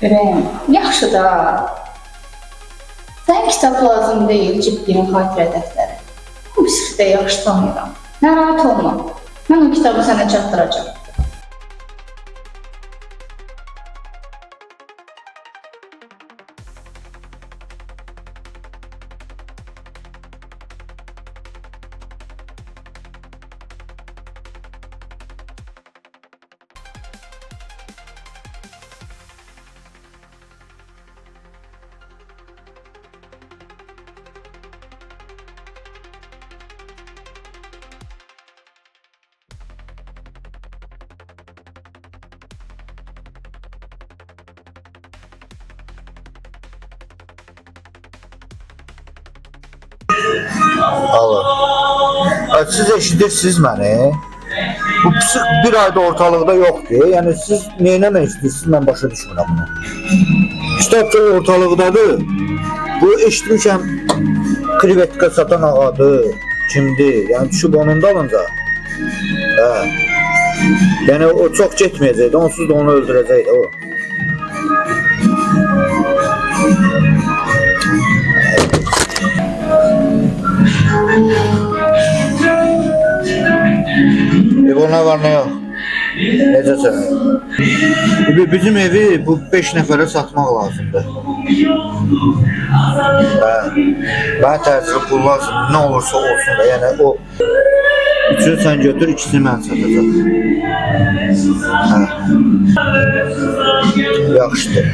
Ürəyim, yaxşı da. Sən kitab lazım deyil, cibginin xatirə dəftəri. Bu psixdə yaxşı tanıyıram. Narahat olma. Mən o kitabı sənə çatdıracağım. Alo. Siz eşidirsiniz məni? Bu psix bir ayda ortalıqda yoxdur. Yəni siz nə etmək istəyirsiniz? Mən başa düşmürəm bunu. Kitab da ortalıqdadır. Bu eşitmişəm krevetka satan ağadır. Kimdir? Yəni düşüb onun dalınca. Hə. Yəni o çox getməyəcəkdi. Onsuz da onu öldürəcəkdi o. Ona var ne yok? Necəsə? Bizim evi bu 5 nəfərə satmaq lazımdır. Bana təcili pul lazım. Ne olursa olsun da. Yəni o üçünü sən götür, ikisini mən satacağım. Yaxşıdır.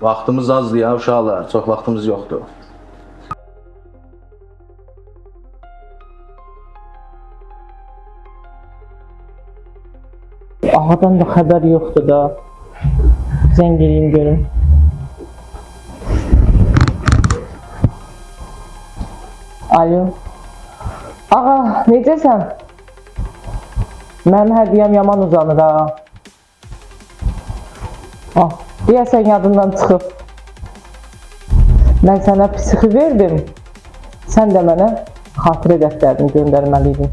Vaxtımız azdır ya uşaqlar, çox vaxtımız yoxdur. Ağadan da xəbər yoxdur da. Zəng edeyim görüm. Alo. Ağa, necəsən? Mənim hədiyyəm yaman uzanır ha. Deyəsən yadından çıxıb. Mən sənə psixi verdim. Sən də mənə xatirə dəftərini göndərməliydin.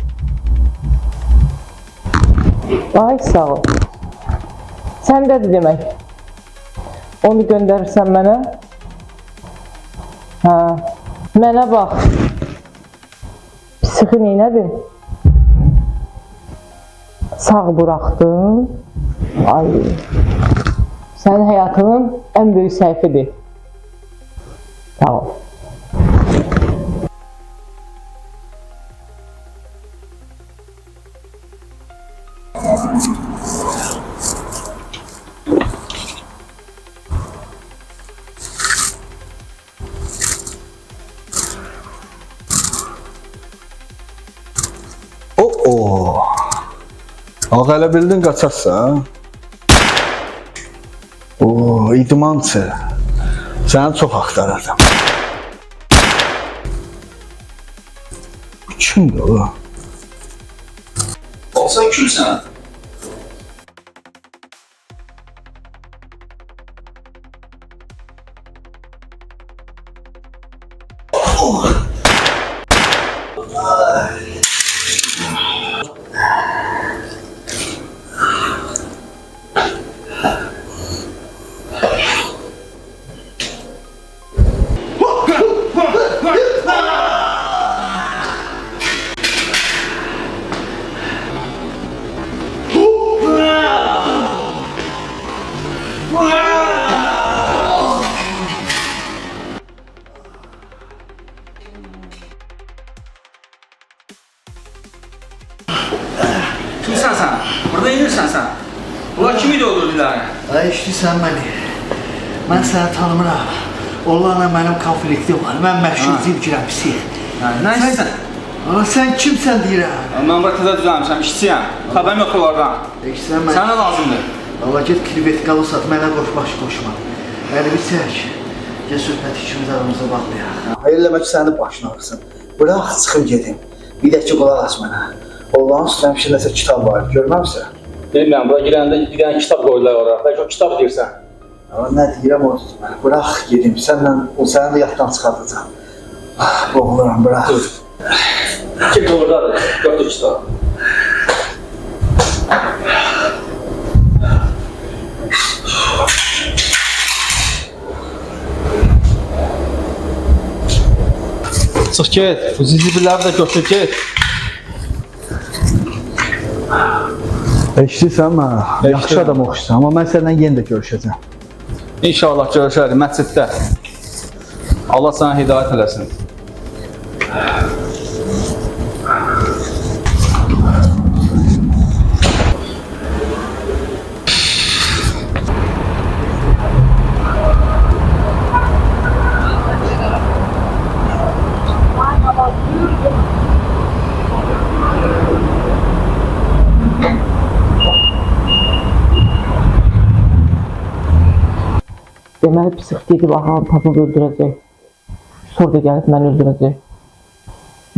Ay sağ ol. Səndədir demək. Onu göndərirsən mənə. Hə. Mənə bax. Psixi neynədin? Sağ buraxdın. Ay. Sənin həyatının ən böyük səhvidir. Sağ ol. Ağa elə bildin qaçarsan? İdmançı. Səni çox axtarırdım. Kimdir o? Sen kimsən? Kimsən sən? Burada inirsən sən? Bunlar kimi idi olur dilərin? Ay işləyirsən məni. Mən səni tanımıram. Onlarla mənim konfliktim var. Mən məşhur zilgirəm pisi. Nə istəsən? Sən kimsən deyirəm? Mən burada təzə düzəlmişəm, işçiyəm. Xəbərim yox onlardan. Sən Sənə lazımdır. Allah get klivetkalı sat, mənə qoş qoşma. Əlimi çək. Gəl söhbət ikimiz aramızda bağlayaq. Eləmək səni başına ağrısın. Bırax çıxım gedim. Bir də ki qulaq as mənə. Allah'ın üstünə bir nəsə kitab var, görməmsən? Bilmirəm, bura girəndə bir dənə kitab qoydular ora. Bəlkə o kitab deyirsən. Nə deyirəm o tutma. Bırax gedim, səni də yaddan çıxardacağım. Boğuluram, bırax. Kim oradadır? Götür kitabı. Çıx get, bu zibilləri də götür get. Eşitirsən mənə? Yaxşı adam oxuşsan, amma mən səndən yenə də görüşəcəm. İnşallah görüşərik məsciddə. Allah sənə hidayət eləsin. Deməli, psix gedib ağanı tapıb öldürəcək. Sonra da gəlib məni öldürəcək.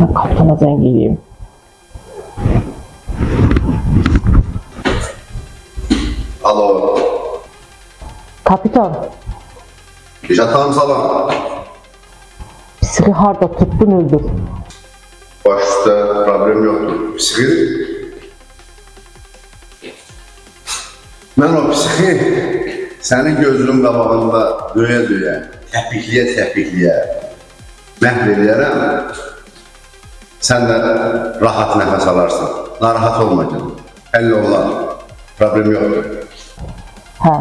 Mən kapitana zəng edeyim. Alo. Kapitan, Yaşatlarım salam. psixi harda tuttun öldür. Baş üstə problem yoxdur. Psixi. Mən o psixi sənin gözünün qabağında döyə-döyə, təpikliyə məhv edərəm. Sən də rahat nəfəs alarsın. Narahat olma canım. Həll olar. Problem yoxdur. Hə.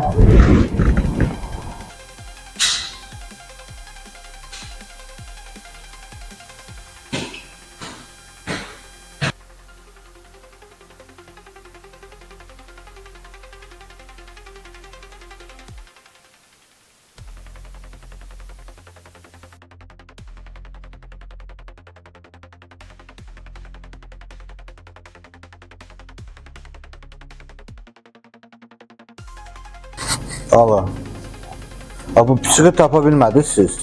Allah. Bu psixi tapa bilmədiniz siz.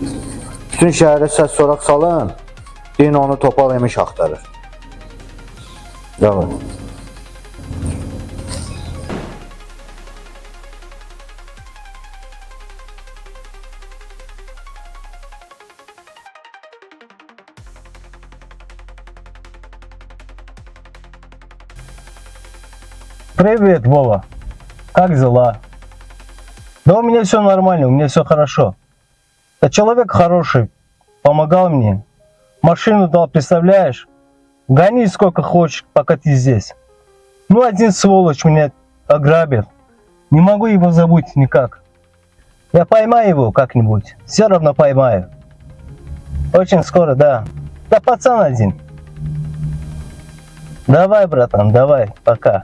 Bütün şəhərə səs soraq salın. Deyin onu topal yemiş axtarır. Devam. Привет, Вова. Как дела? Да у меня все нормально, у меня все хорошо. Да человек хороший, помогал мне. Машину дал, представляешь? Гони сколько хочешь, пока ты здесь. Ну, один сволочь меня ограбил. Не могу его забыть никак. Я поймаю его как-нибудь. Все равно поймаю. Очень скоро, да. Да пацан один. Давай, братан, давай, пока.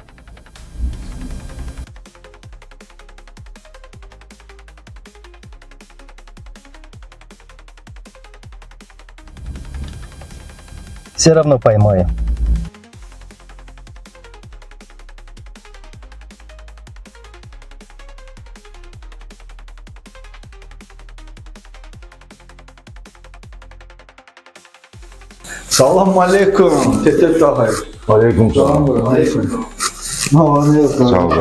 Все равно поймаю. Salam aleykum. Tetep Tahir. Aleyküm Salam buyurun. Aleykum. Ne var ne yok? Sağ ol.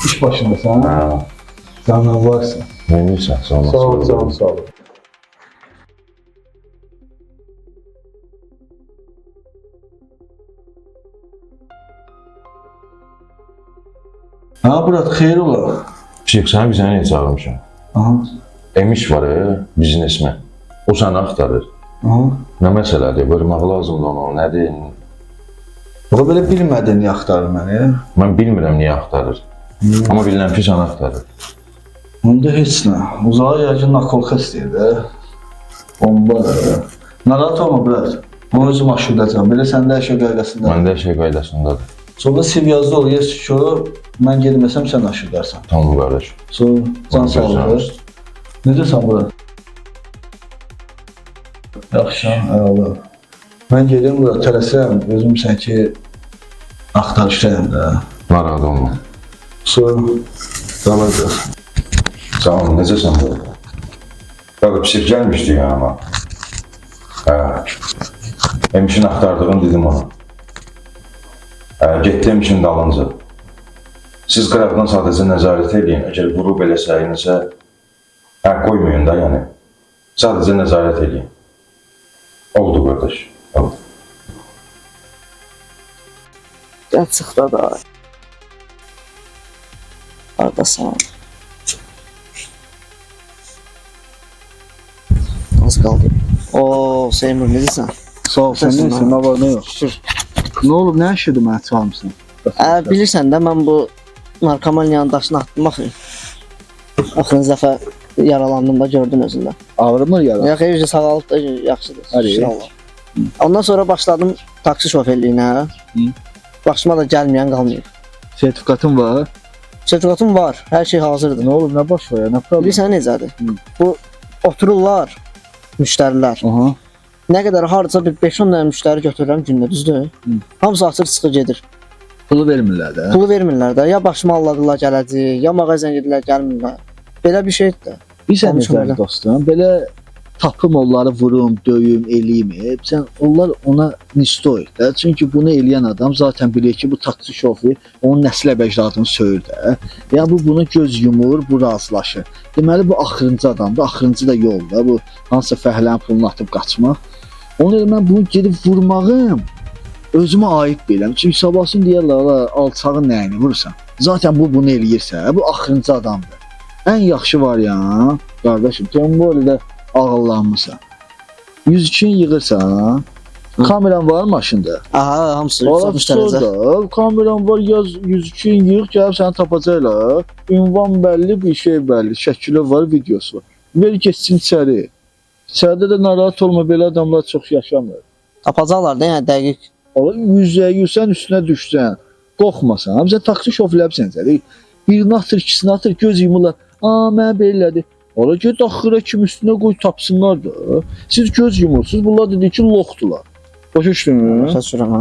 İş başındasın ha? Ha, Sen varsın. neymişsən? Sağ ol. Sağ ol. Ha Murat, xeyir ola. Şeyh, sənə bir sənə çağırmışam. Aha. Emiş var biznesmen. O səni axtarır. Aha. Nə məsələdir? Vurmaq lazımdır onu, nədir? O belə bilmədin niyə axtarır məni? Mən bilmirəm niyə axtarır. Amma bilirəm ki, səni axtarır. Onda heç nə. Uzağa yəqin nakolka istəyir də. Bomba. Narahat olma Murat. Bunu özüm aşıracağım. Belə səndə hər şey qaydasında. Məndə şey qaydasındadır. Sonra Siv yazdı ol, yes ki, mən gelməsəm sən aşırdarsan. Tamam qardaş. Sonra can sağlığı. Necəsən Murat? Yaxşı, əla. Mən gedirəm Murat, tələsəm, özüm sən ki, axtarışdayım da. Narahat olma. Dalacaq. Sağ ol, necəsən bu? Bak, psik gəlmişdi yanıma. Emişin axtardığını dedim ona. Getdi Emişin dalınca. Siz qıraqdan sadəcə nəzarət edin. Əgər vurub eləsəyinizə, qoymayın da yəni. Sadəcə nəzarət edin. Oldu qardaş. Oldu. Gəl çıx da. Ardasan. Az qaldı. Oo, Seymur, necəsən? Sağ ol, sən neysən, nə var, nə yox? Şükür. Nə olub, nə işidir mənə çalmışsın? Bilirsən də, mən bu narkomaniyanın daşını atdım, baxın. Axırıncı dəfə yaralandım da, gördün özündə. Ağrımır yara? Ya, xeyircə sağalıb da yaxşıdır. Hadi. Şükür Allah. Ondan sonra başladım taksi şoferliyinə. Başıma da gəlməyən qalmayıb. Sertifikatın var? Sertifikatım var, hər şey hazırdır. Nə olub, nə baş var ya, nə problem? Bilirsən necədir? Bu otururlar müştərilər. Aha. Nə qədər harca bir 5-10 dənə müştəri götürürəm gündə, düzdür? Hamısı açır çıxır gedir. Pulu vermirlər də. Pulu vermirlər də. Ya başıma alladılar gələcək, ya mağazaya gedirlər gəlmirlər. Belə bir şeydir də. Bilirsən necədir dostum? Belə tapım onları vurum, döyüm, eləyim. Sən onlar ona nistoy da. Çünki bunu eləyən adam zaten bilir ki, bu taksi şoförü onun nəslə bəcdadını söyür də. Yəni bu bunu göz yumur, bu razılaşır. Deməli bu axırıncı adamdır, axırıncı da yolda. Bu hansısa fəhlənin pulunu atıb qaçmaq. Ona görə mən bunu gedib vurmağım özümə aid biləm. Çünki sabahsın deyirlər, alçağın nəyini vurursan. Zaten bu bunu eləyirsə, bu axırıncı adamdır. Ən yaxşı var ya, qardaşım, sən bu arada ağıllanmısan. 102-ni yığırsan, kameran var maşında. Aha, hamısı tutmuş tərəzə. Kameran var, yaz 102-ni yığ, gəlib səni tapacaqlar. Ünvan bəlli, bir şey bəlli, şəkili var, videosu var. Ver geçsin içəri. İçəridə də narahat olma, belə adamlar çox yaşamır. Tapacaqlar da, yəni dəqiq. %100 sən üstünə düşsən, qorxmasan. Sən taksi şoförləbsən sən. Birini atır, ikisini atır, göz yumurlar. Mən belədir. Ola ki, daxıra kimi üstünə qoy tapsınlar da. Siz göz yumursunuz, bunlar dedi ki, loxdular. Başa düşdünüz?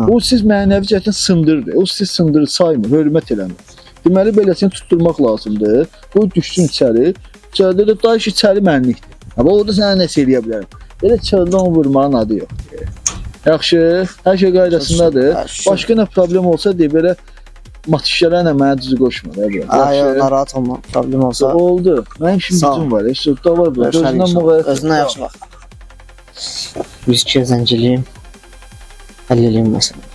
O siz mənəvi cəhətdən sındırdı. O siz sındırır, saymır, hörmət eləmir. Deməli, beləsini tutturmaq lazımdır. Qoy düşsün içəri. İçəridə də daş içəri mənlikdir. Amma orada sənə nəsə eləyə bilərəm. Belə çöldən vurmanın adı yoxdur. Yaxşı, hər şey qaydasındadır. Başqa nə problem olsa deyə belə matişlərlə mənə düzü qoşma. Ay, narahat olma, problem olsa. Oldu. Mənim işim gücüm var. Heç da var bu. Özündən yaxşı bax. 102-yə zənciliyim. Həll eləyim məsələn.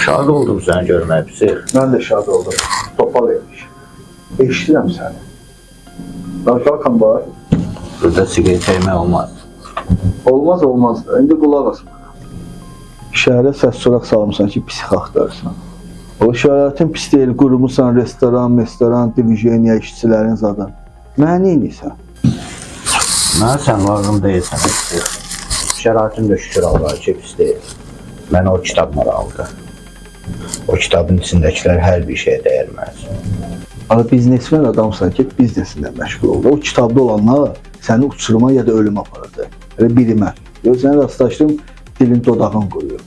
Şad oldum səni görmək pisi. Mən də şad oldum. Topal etmiş. Eşitirəm səni. Danışarkən var. Burada siqaret çəkmək olmaz. Olmaz, olmaz. İndi qulaq asma. Şəhərə səs soraq salmışsan ki, psix axtarırsan. O şəhərin pis deyil, qurumusan restoran, diviziyoniya işçilərin zadan. Mənə neyiniysən? Mən sən varım deyilsən. Şəraitim də şükür Allah'a ki, pis deyil. Mənə o kitab maraqlıdır. O kitabın içindəkilər hər bir şeyə dəyərməz. Ama biznesmen adamsan ki, biznesinlə məşğul oldu. O kitabda olanlar səni uçuruma ya da ölüm aparırdı. Elə birimə. Səni rastlaşdım, dilin dodağın qoyuyor.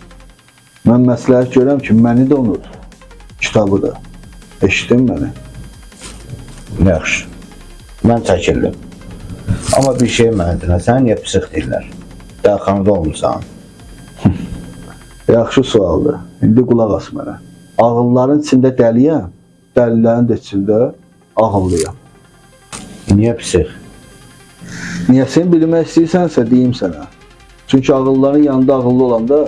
Mən məsləhət görəm ki, məni də unut. Kitabı da. Eşitdin məni? Yaxşı. Mən çəkildim. Amma bir şey mənədinə, sən niyə psix deyirlər? Dəlxanada olmuşsan. Yaxşı sualdır. İndi qulaq as mənə. Ağılların içində dəliyəm, dəlilərin də içində ağıllıyam. Niyə psix? Niyə sən bilmək istəyirsənsə deyim sənə. Çünki ağılların yanında ağıllı olanda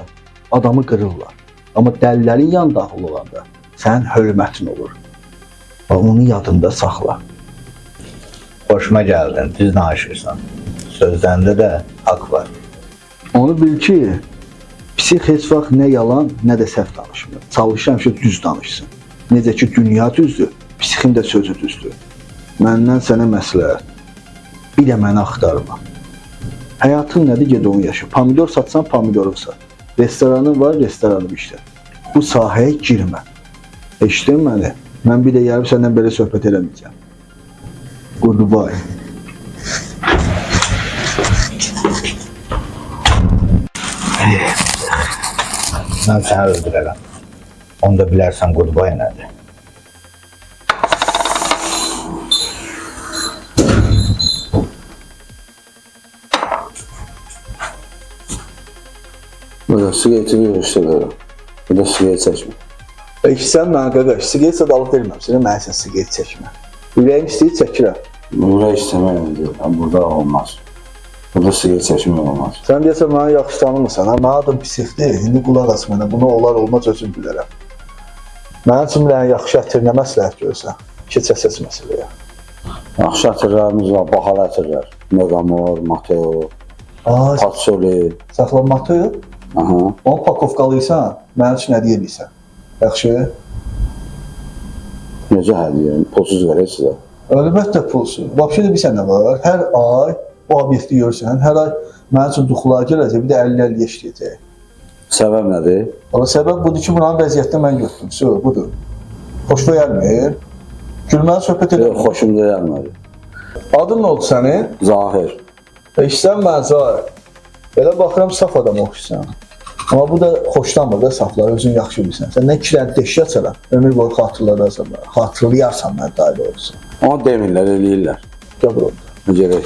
adamı qırırlar. Amma dəlilərin yanında ağıllı olanda sənin hörmətin olur. Və onu yadında saxla. Xoşuma gəldin, düz danışırsan. Sözlərində də haqq var. Onu bil ki, psix heç vaxt nə yalan, nə də səhv danışmır. Çalışır həmişə düz danışsın. Necə ki, dünya düzdür, psixin də sözü düzdür. Məndən sənə məsləhət. Bir də məni axtarma. Həyatın nədir, ged onu yaşa. Pomidor satsan, pomidoru sat. Restoranın var, restoranı işlə. Bu sahəyə girmə. Eşitdin məni? Mən bir də gəlib səndən belə söhbət eləməyəcəm. Goodbye. Mən səni öldürərəm. Onda bilərsən goodbye nədir. Sigareti bir istemiyorum. Bir de sigaret çəkmə. İçsən mən qardaş, sigaret sadalıq verməm sənə, mən sən sigaret çəkmə. Ürəyim istəyir çəkirəm. Burada istəməyəm deyirəm, burada olmaz. Burada sigaret çəkmək olmaz. Sən deyəsən mənə yaxşı tanımırsan, ha? Mənim adım Pisixdir, indi qulaq as mənə, bunu olar olmaz özüm bilərəm. Mənim üçün mənə yaxşı ətir nə məsləhət görürsən? Keçəsəz məsələyə. Yaxşı ətirlərimiz var, bahalı ətirlər. Megamor, Mateo, Patsoli. Saxlanmaqda yox? Aha. Onu pakovqalıysan, mənim üçün hədiyyə edirsən. Yaxşı? Necə hədiyyə? Pulsuz verək sizə. Əlbəttə pulsuz. Vəbşə də bilsən nə var? Hər ay o obyekti görürsən, hər ay mənim üçün duxular gələcək, bir də 50-50 işləyəcək. Səbəb nədir? Valla səbəb budur ki, buranın vəziyyətini mən götürdüm. Söz budur. Xoşuna gəlmir. Gülməli söhbət edir. Yox, xoşumda gəlmədi. Adın nə oldu sənin? Zahir. İşsən mən Zahir. Belə baxıram, saf adam oxuysan. Amma bu da xoşlanmır da saflar, özün yaxşı bilsən. Səndən 2 dənə deşik açaram, ömür boyu xatırlayarsan mən dair olsun. Onu demirlər, eləyirlər. Gəl bura. Gələk.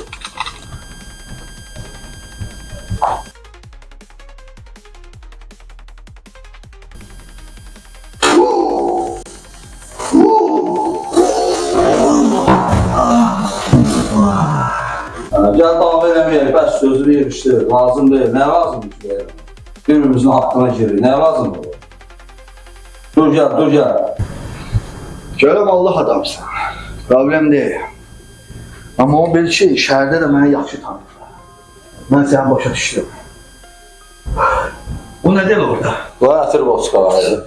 Gəl davam eləməyək, bəs sözünü yığışdır, lazım deyil, nə lazımdır ki, verir? Birimizin haqqına girir, nə lazımdır? Dur gəl. Görəm Allah adamsan, problem deyil. Amma o bil ki, şəhərdə də mənə yaxşı tanırlar. Mən səni başa düşdüm. Bu nə deyil orada? Bu ətir boçkalardır.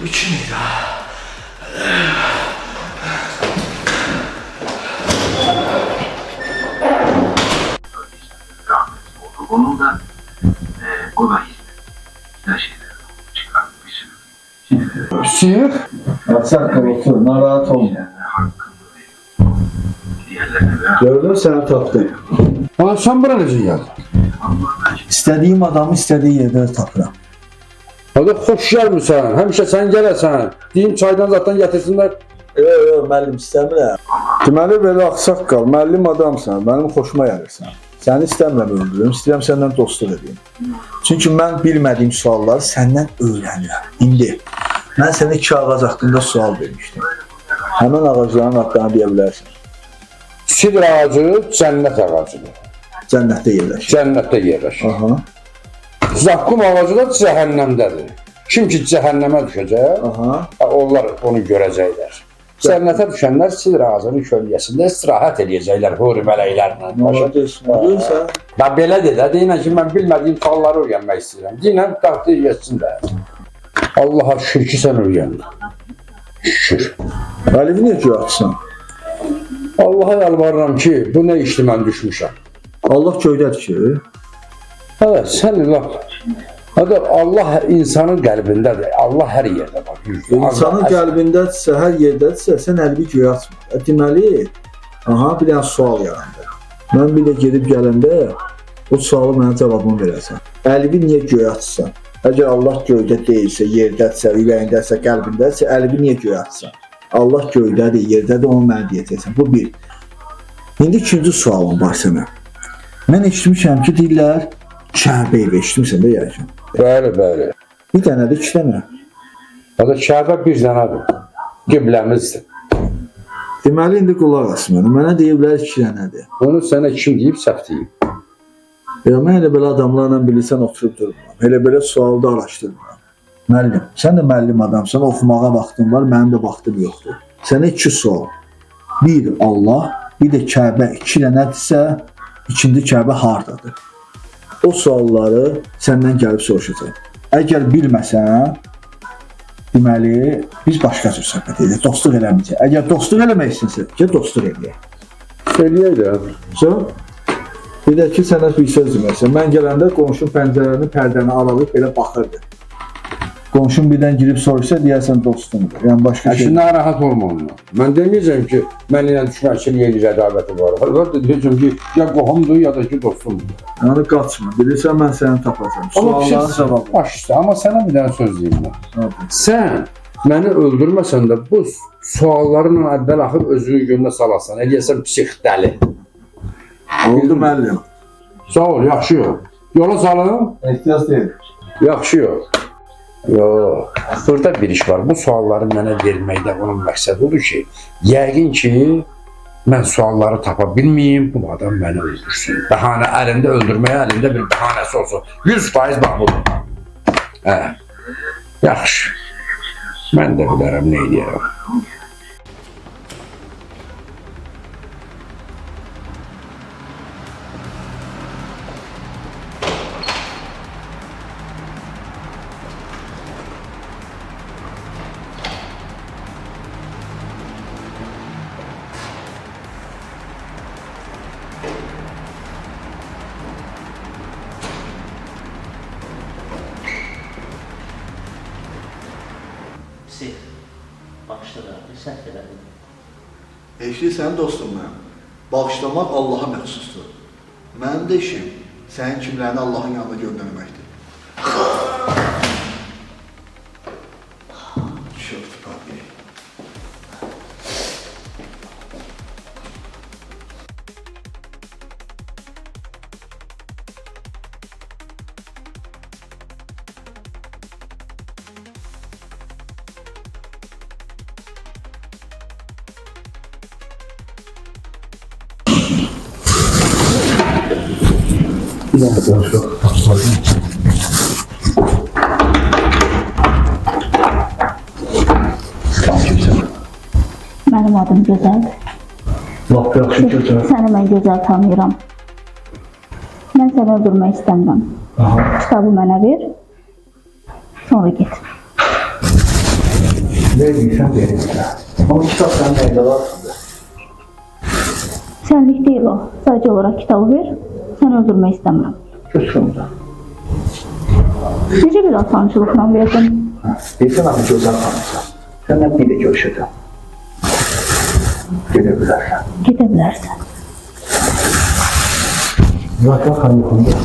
Üçüncü ha. Onun da kolay her şeyleri çıkar bir sürü. Siyir? Sen kalıtır, narahat olma. Gördün səni tapdım. Ama sen bura necə gəldin? İstədiyim adamı istədiyi yerdə tapıram. Hadi xoş gəlmirsən, həmişə sən gələsən. Deyim çaydan zaten gətirsinlər. Yox, müəllim istəmirəm. Deməli belə ağsaqqal, müəllim adamsan, mənim xoşuma gəlirsən. Səni istəmirəm öldürüm, istəyirəm səndən dostluq edeyim. Çünki mən bilmədiyim sualları səndən öyrənirəm. İndi mən sənə 2 ağac haqqında sual vermişdim. Həmin ağacların adlarını deyə bilərsən. Sidr ağacı cənnət ağacıdır. Cənnətdə yerləşir. Cənnətdə yerləşir. Aha. Zakkum ağacı da cəhənnəmdədir. Kim ki cəhənnəmə düşəcək, onlar onu görəcəklər. Cənnətə düşənlər sidr ağacının kölgəsində istirahət edəcəklər huri mələklərlə. Da belə de də, deyinən ki, mən bilmədiyim sualları öyrənmək istəyirəm. Deyinən təqdir geçsin də. Allaha şükür ki, sən öyrəndin. Şükür. Əlivi niyə göy atsan? Allaha yalvarıram ki, bu nə işdir mən düşmüşəm. Allah göydədir ki. Evet, sən laf. Allah insanın qəlbindədir. Allah hər yerdə var. İnsanın qəlbindədirsə, hər yerdədirsə, sən əlbi göyə atma. Deməli, bir dənə sual yarandı. Mən bir də gedib gələndə o sualı mənə cavabını verəsən. Əlbi niyə göyə atsan? Əgər Allah göydə deyilsə, yerdədirsə, ürəyindədirsə, qəlbindədirsə, əlbi niyə göyə atsan? Allah göydədir, yerdədir, onu mənə deyəcəksən. Bu bir. İndi ikinci sualım var sənə. Mən eşitmişəm ki, deyirlər, Kəbə evi eşitmişsən də yəqin. Bəli. Bir dənədir, 2 dənə. Kəbə bir dənədir. Qibləmizdir. Deməli indi qulaq as mənə. Mənə deyiblər 2 dənədir. Onu sənə kim deyib, səhv deyib. Ya mən elə belə adamlarla bilirsən oturub durmuram. Elə belə sualda araşdırmıram. Müəllim, sən də müəllim adamsan, oxumağa vaxtın var, mənim də vaxtım yoxdur. Sənə 2 sual. Bir Allah, bir də Kəbə 2 dənədirsə, ikinci Kəbə hardadır? O sualları səndən gəlib soruşacağam. Əgər bilməsən, deməli, biz başqa cür söhbət edək, dostluq eləməyəcək. Əgər dostluq eləmək istəyirsən, gəl dostluq eləyək. Eləyək də. Sən? Bir də ki, sənə bir söz deməksən. Mən gələndə qonşum pəncərəni, pərdəni aralayıb belə baxırdı. Qonşum birdən girib soruşsa, deyərsən dostumdur. Yəni başqa şey. Əşindən rahat olma onunla. Mən deməyəcəm ki, mənimlə düşmənçiliyə rəqabəti var. Əlbəttə deyəcəm ki, ya qohumdur, ya da ki, dostumdur. Yəni qaçma. Bilirsən, mən səni tapacağım. Sualların cavabı. Baş üstə, amma sənə bir dənə söz deyim mən. Sən məni öldürməsən də bu suallarla əvvəl axıb özünü gününə salasan. Eləyəsən psix dəli. Oldu müəllim. Sağ ol, yaxşı yox. Yola salın. Ehtiyac deyil. Yaxşı yox. Yox, burada bir iş var. Bu sualları mənə verməkdə onun məqsədi odur ki, yəqin ki, mən sualları tapa bilməyim, bu adam məni öldürsün. Bəhanə əlində öldürməyə, əlində bir bəhanəsi olsun. 100% bax budur. Hə, yaxşı. Mən də bilərəm, nə edəyərəm. Bağışladı, səhv elədim. Eşli sənin dostum mən. Bağışlamaq Allaha məxsusdur. Mənim də işim sənin kimlərini Allahın yanına göndərməkdir. Çöptü papiyi. Mənim adım Gözəldir. Lap yaxşı gözəl. Səni mən gözəl tanıyıram. Mən səni öldürmək istəmirəm. Kitabı mənə ver, sonra get. Ne deyirsən, verirsən. Ama kitab sənin əlində varsındır. Sənlik deyil o. Sadəcə olaraq kitabı ver, səni öldürmək istəmirəm. Götürümdə. Necə bir asançılıqla verdin? Deyirsən, abi gözəl tanıyırsan. Səndən bir də görüşəcəm. Gedə bilərsən. Gedə bilərsən. Zaten hanımefendi.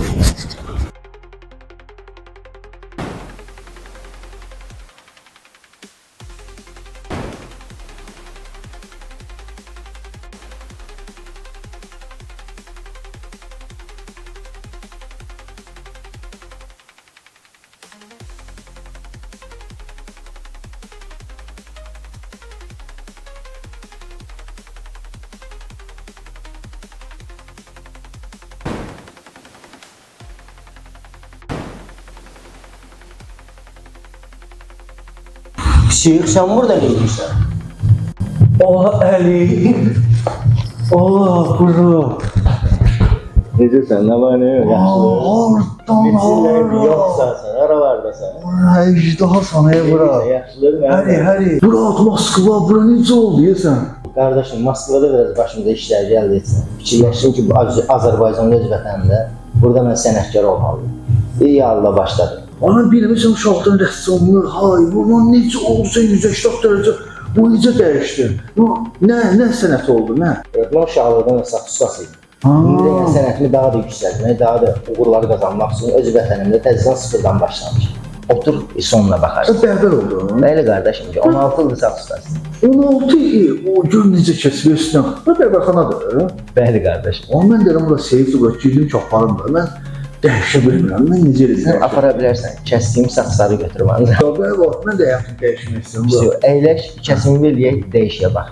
Psixik, sən burada ne edirsən? Allah Əli. Allah quru. Necəsən, nə var, nə yox? Hardan hara? Yoxsa sən, aralardasan. Əcdaha sanaya bura. Yaxşıdır, Həri. Burat, Moskva, bura necə oldu yesən? Qardaşım, Moskvada biraz başımıza işlər gəldi etsin. Fikirləşdim ki, bu Azərbaycanın öz vətənində, burada mən sənətkar olmalıyım. İyi halda başladım. Ana bilmirsən uşaqdan rəssamlıq, bunun necə oldusa 180 dərəcə bu necə dəyişdi? Nə sənət oldu, nə? Mən uşaqlıqdan əsas ustasıydım. İndi yəni sənətimi daha da yüksəltmək, daha da uğurlar qazanmaq üçün öz vətənimdə təzədən sıfırdan başlamışım. Otur, sonuna baxarsın. Bərbər oldu. Bəli qardaşım, 16 ildir sağ ustasıyım. 16 il, o gör necə kəsib üstündən. Bu bərbərxanadır. Bəli qardaşım. Amma mən deyirəm, bura seyif bura girdim ki, aparım da. Mən dəyişə bilmirəm, mən necə edəcəm? Apara bilərsən, kəsdiyim saçları götürüm ancaq. Bəli, mən də həyatımı dəyişmək istəyirəm. Əyləş, kəsimimi eləyək, dəyişiyə bax.